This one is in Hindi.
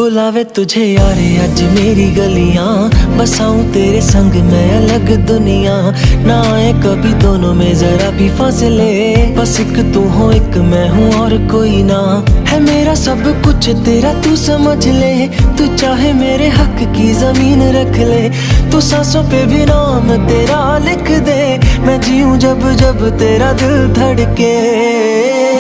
बुलावे तुझे यारे आज मेरी गलियां, बसाऊं तेरे संग मैं अलग दुनिया। ना आए कभी दोनों में जरा भी फासले, बस एक तू हो एक मैं हूँ और कोई ना। है मेरा सब कुछ तेरा तू समझ ले, तू चाहे मेरे हक की जमीन रख ले। तू सांसों पे भी नाम तेरा लिख दे, मैं जीऊं जब जब तेरा दिल धड़के।